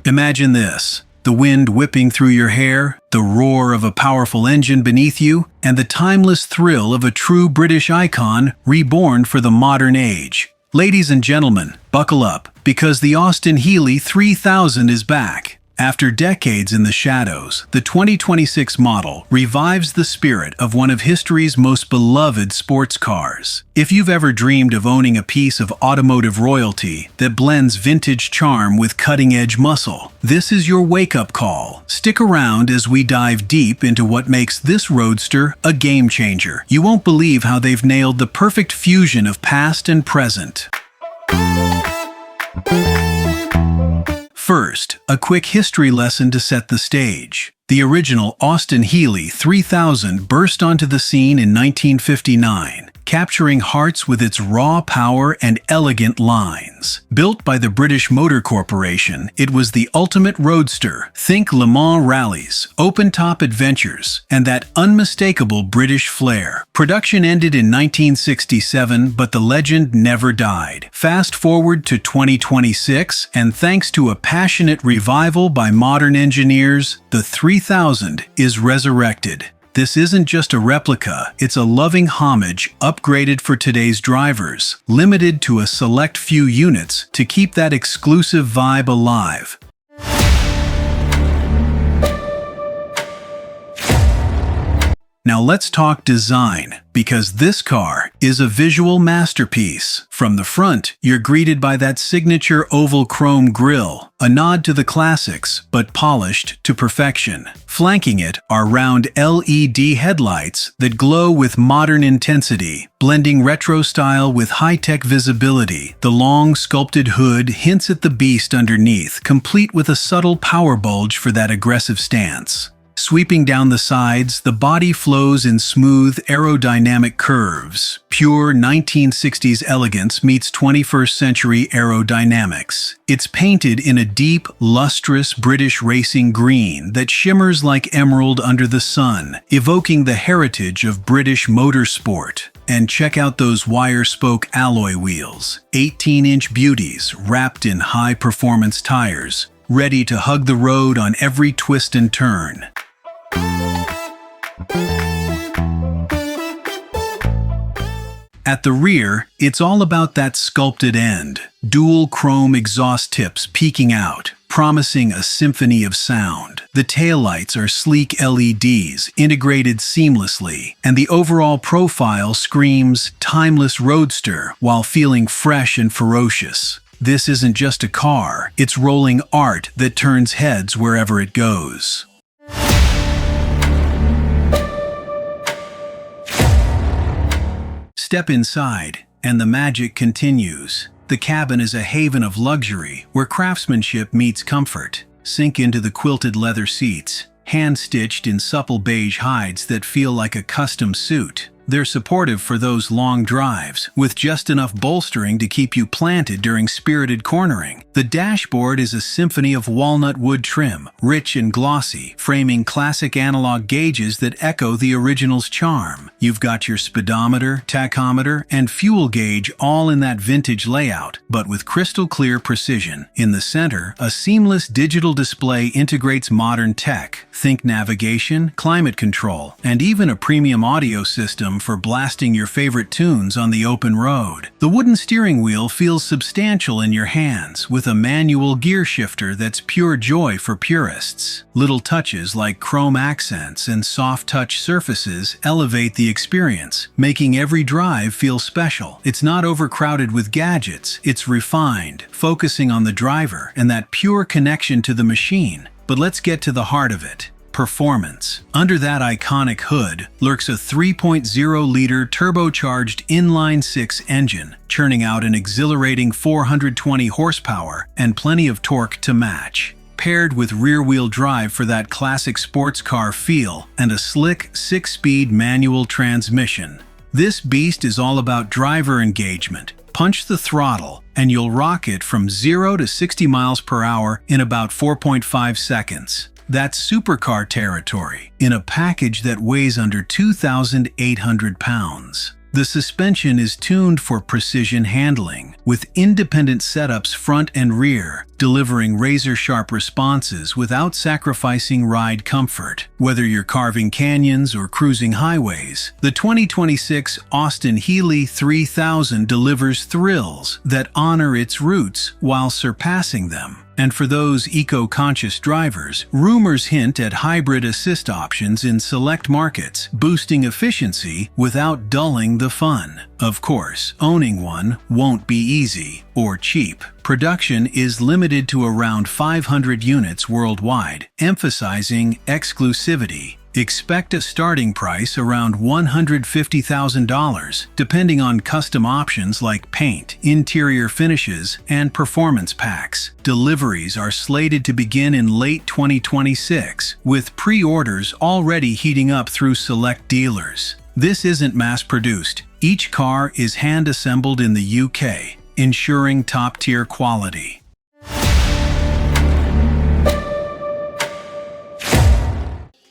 Imagine this: the wind whipping through your hair, the roar of a powerful engine beneath you, and the timeless thrill of a true British icon reborn for the modern age. Ladies and gentlemen, buckle up, because the Austin-Healey 3000 is back. After decades in the shadows, the 2026 model revives the spirit of one of history's most beloved sports cars. If you've ever dreamed of owning a piece of automotive royalty that blends vintage charm with cutting-edge muscle, this is your wake-up call. Stick around as we dive deep into what makes this roadster a game-changer. You won't believe how they've nailed the perfect fusion of past and present. First, a quick history lesson to set the stage. The original Austin-Healey 3000 burst onto the scene in 1959, capturing hearts with its raw power and elegant lines. Built by the British Motor Corporation, it was the ultimate roadster. Think Le Mans rallies, open-top adventures, and that unmistakable British flair. Production ended in 1967, but the legend never died. Fast forward to 2026, and thanks to a passionate revival by modern engineers, the 3000 is resurrected. This isn't just a replica, it's a loving homage upgraded for today's drivers, limited to a select few units to keep that exclusive vibe alive. Now let's talk design, because this car is a visual masterpiece. From the front, you're greeted by that signature oval chrome grille, a nod to the classics, but polished to perfection. Flanking it are round LED headlights that glow with modern intensity, blending retro style with high-tech visibility. The long, sculpted hood hints at the beast underneath, complete with a subtle power bulge for that aggressive stance. Sweeping down the sides, the body flows in smooth, aerodynamic curves. Pure 1960s elegance meets 21st century aerodynamics. It's painted in a deep, lustrous British racing green that shimmers like emerald under the sun, evoking the heritage of British motorsport. And check out those wire-spoke alloy wheels, 18-inch beauties wrapped in high-performance tires, ready to hug the road on every twist and turn. At the rear, it's all about that sculpted end. Dual chrome exhaust tips peeking out, promising a symphony of sound. The taillights are sleek LEDs integrated seamlessly, and the overall profile screams timeless roadster while feeling fresh and ferocious. This isn't just a car, it's rolling art that turns heads wherever it goes. Step inside, and the magic continues. The cabin is a haven of luxury, where craftsmanship meets comfort. Sink into the quilted leather seats, hand-stitched in supple beige hides that feel like a custom suit. They're supportive for those long drives, with just enough bolstering to keep you planted during spirited cornering. The dashboard is a symphony of walnut wood trim, rich and glossy, framing classic analog gauges that echo the original's charm. You've got your speedometer, tachometer, and fuel gauge all in that vintage layout, but with crystal clear precision. In the center, a seamless digital display integrates modern tech. Think navigation, climate control, and even a premium audio system for blasting your favorite tunes on the open road. The wooden steering wheel feels substantial in your hands, with a manual gear shifter that's pure joy for purists. Little touches like chrome accents and soft-touch surfaces elevate the experience, making every drive feel special. It's not overcrowded with gadgets, it's refined, focusing on the driver and that pure connection to the machine. But let's get to the heart of it. Performance. Under that iconic hood lurks a 3.0-liter turbocharged inline-six engine, churning out an exhilarating 420 horsepower and plenty of torque to match. Paired with rear-wheel drive for that classic sports car feel and a slick 6-speed manual transmission. This beast is all about driver engagement. Punch the throttle, and you'll rock it from 0 to 60 miles per hour in about 4.5 seconds. That's supercar territory in a package that weighs under 2,800 pounds. The suspension is tuned for precision handling, with independent setups front and rear, delivering razor-sharp responses without sacrificing ride comfort. Whether you're carving canyons or cruising highways, the 2026 Austin-Healey 3000 delivers thrills that honor its roots while surpassing them. And for those eco-conscious drivers, rumors hint at hybrid assist options in select markets, boosting efficiency without dulling the fun. Of course, owning one won't be easy or cheap. Production is limited to around 500 units worldwide, emphasizing exclusivity. Expect a starting price around $150,000, depending on custom options like paint, interior finishes, and performance packs. Deliveries are slated to begin in late 2026, with pre-orders already heating up through select dealers. This isn't mass-produced. Each car is hand-assembled in the UK, ensuring top-tier quality.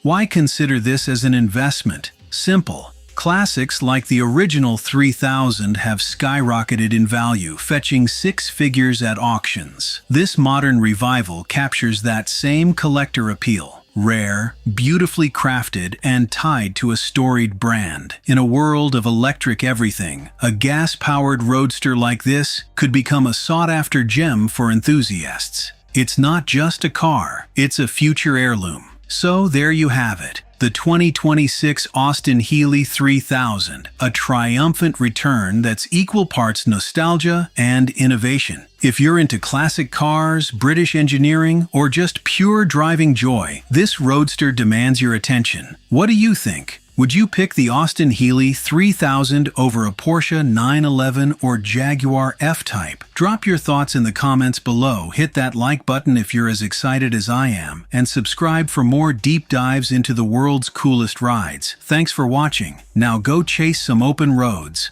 Why consider this as an investment? Simple. Classics like the original 3000 have skyrocketed in value, fetching six figures at auctions. This modern revival captures that same collector appeal. Rare, beautifully crafted, and tied to a storied brand. In a world of electric everything, a gas-powered roadster like this could become a sought-after gem for enthusiasts. It's not just a car, it's a future heirloom. So there you have it, the 2026 Austin-Healey 3000, a triumphant return that's equal parts nostalgia and innovation. If you're into classic cars, British engineering, or just pure driving joy, this roadster demands your attention. What do you think? Would you pick the Austin-Healey 3000 over a Porsche 911 or Jaguar F-Type? Drop your thoughts in the comments below, hit that like button if you're as excited as I am, and subscribe for more deep dives into the world's coolest rides. Thanks for watching. Now go chase some open roads.